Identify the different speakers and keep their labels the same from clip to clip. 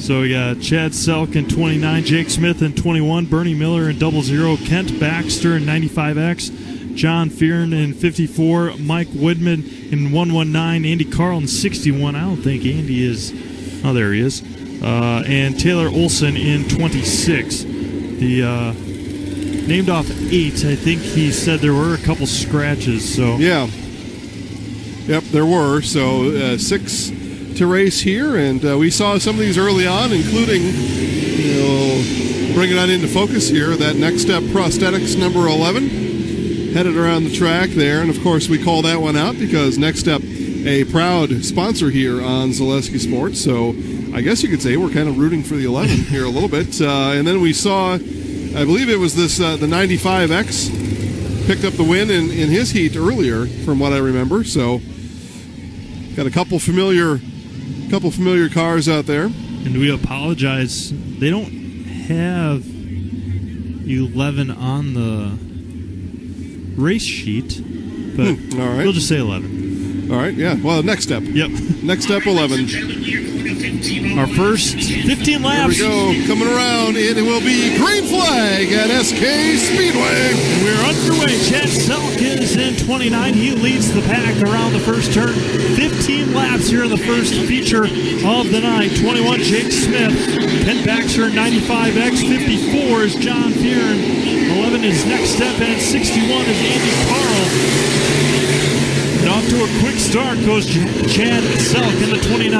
Speaker 1: So we got Chad Selk in 29, Jake Smith in 21, Bernie Miller in 00, Kent Baxter in 95X, John Feirn in 54, Mike Widmann in 119, Andy Karl in 61. I don't think Andy is. Oh, there he is. And Taylor Olson in 26. The named off 8. I think he said there were a couple scratches. So
Speaker 2: yeah. Yep, there were. So 6 to race here, and we saw some of these early on, including, bring it on into focus here, that Next Step Prosthetics number 11, headed around the track there, and of course we call that one out because Next Step, a proud sponsor here on Zaleski Sports, so I guess you could say we're kind of rooting for the 11 here a little bit. And then we saw, I believe it was this the 95X picked up the win in his heat earlier, from what I remember, so got a couple familiar cars out there.
Speaker 1: And we apologize. They don't have 11 on the race sheet, but
Speaker 2: all right.
Speaker 1: We'll just say 11.
Speaker 2: All right, yeah. Well, Next Step.
Speaker 1: Yep.
Speaker 2: Next Step 11.
Speaker 1: Our first 15 laps.
Speaker 2: Here we go, coming around. It will be green flag at SK Speedway.
Speaker 1: And we're underway. Chad Selk is in 29. He leads the pack around the first turn. 15 laps here in the first feature of the night. 21, Jake Smith. Kent Baxter, 95X. 54 is John Feirn. 11 is Next Step. And 61 is Andy Karl. And off to a quick start goes Chad Selk in the 29.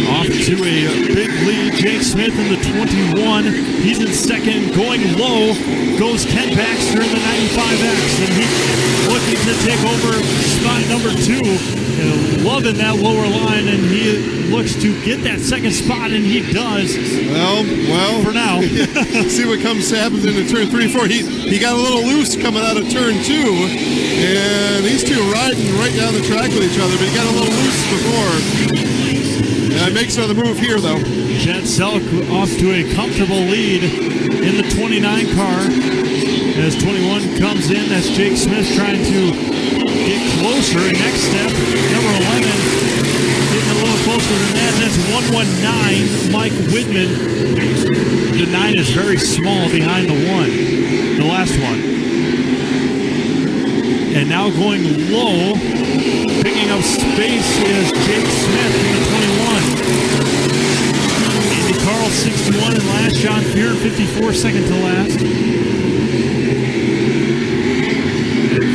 Speaker 1: Off to a big lead, Jake Smith in the 21. He's in second. Going low goes Kent Baxter in the 95X. And he's looking to take over spot number 2. And loving that lower line, and he looks to get that second spot, and he does.
Speaker 2: Well,
Speaker 1: for now.
Speaker 2: See what happens into turn 3 4. He got a little loose coming out of turn 2, and these two riding right down the track with each other, but he got a little loose before. And makes another move here, though.
Speaker 1: Chad Selk off to a comfortable lead in the 29 car. As 21 comes in, that's Jake Smith trying to get closer. Next Step, number 11, getting a little closer than that. That's 119, Mike Widmann. The 9 is very small behind the 1, the last one. And now going low, picking up space is Jake Smith in the 21. Andy Karl, 61 in last. John Feirn, 54, second to last.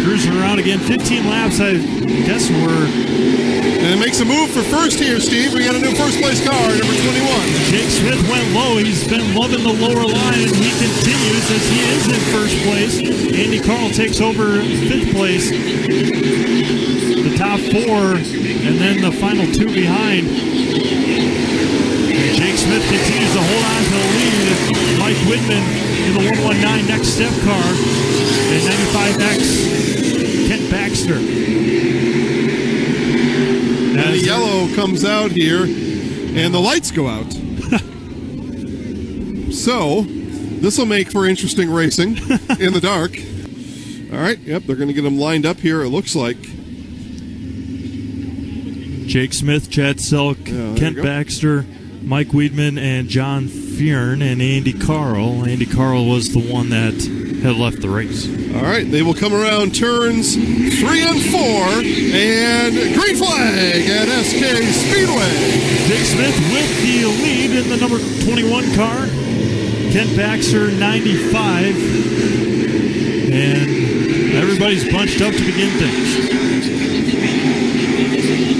Speaker 1: Cruising around again, 15 laps, I guess
Speaker 2: And it makes a move for first here, Steve. We got a new first place car, number 21.
Speaker 1: Jake Smith went low. He's been loving the lower line, and he continues as he is in first place. Andy Karl takes over 5th place. The top 4, and then the final 2 behind. And Jake Smith continues to hold on to the lead. Mike Widmann in the 119 Next Step car, and 95X Kent Baxter.
Speaker 2: And the yellow comes out here, and the lights go out. So, this will make for interesting racing in the dark. All right, yep, they're going to get them lined up here, it looks like.
Speaker 1: Jake Smith, Chad Selk, Kent Baxter, Mike Widmann, and John Feirn, and Andy Karl. Andy Karl was the one that had left the race.
Speaker 2: All right, they will come around turns 3 and 4, and green flag at SK Speedway.
Speaker 1: Jake Smith with the lead in the number 21 car. Kent Baxter, 95. And everybody's bunched up to begin things.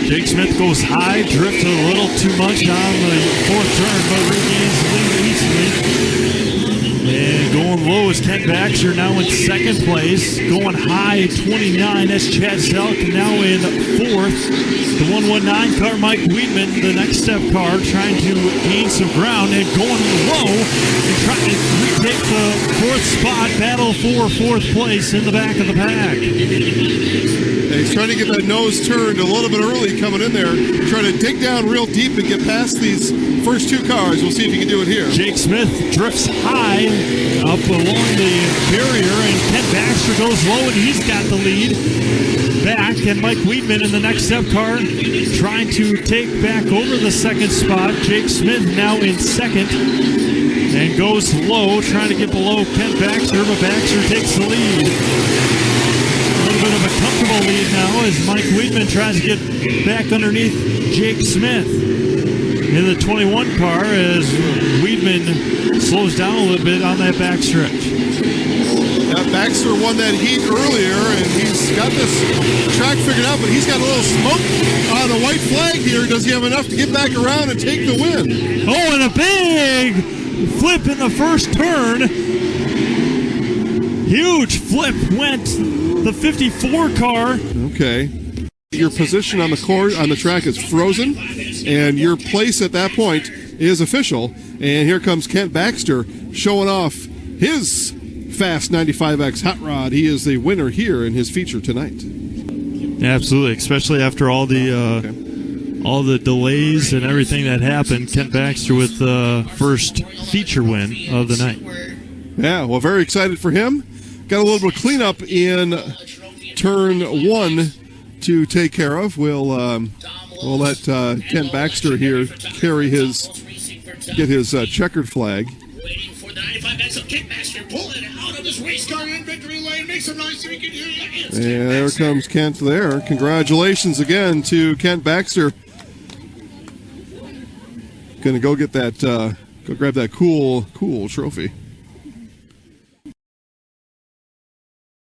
Speaker 1: Jake Smith goes high, drifts a little too much on the 4th turn, but regains the lead easily. And going low is Kent Baxter, now in 2nd place. Going high, 29, that's Chad Selk, now in 4th. The 119 car, Mike Widmann, the Next Step car, trying to gain some ground and going low and trying to retake the 4th spot. Battle for 4th place in the back of the pack.
Speaker 2: He's trying to get that nose turned a little bit early coming in there, trying to dig down real deep and get past these first two cars. We'll see if he can do it here.
Speaker 1: Jake Smith drifts high up along the barrier, and Kent Baxter goes low, and he's got the lead back. And Mike Widmann in the next step car trying to take back over the second spot. Jake Smith now in second and goes low, trying to get below Kent Baxter, but Baxter takes the lead. A little bit of a comfortable lead now as Mike Widmann tries to get back underneath Jake Smith in the 21 car as Widmann slows down a little bit on that backstretch.
Speaker 2: Baxter won that heat earlier, and he's got this track figured out, but he's got a little smoke on the white flag here. Does he have enough to get back around and take the win?
Speaker 1: Oh, and a big flip in the first turn. Huge flip went the 54 car.
Speaker 2: Okay. Your position on the court, on the track is frozen, and your place at that point is official. And here comes Kent Baxter showing off his fast 95X hot rod. He is the winner here in his feature tonight.
Speaker 1: Absolutely, especially after all the all the delays and everything that happened. Kent Baxter with the first feature win of the night.
Speaker 2: Yeah, well, very excited for him. Got a little bit of cleanup in turn one to take care of. We'll let Kent Baxter here carry get his checkered flag.
Speaker 3: Waiting for the 95X of Kent Baxter, pulling out of his race car in victory lane. Make some noise so we can hear you.
Speaker 2: And there comes Kent there. Congratulations again to Kent Baxter. Gonna go get that, go grab that cool trophy.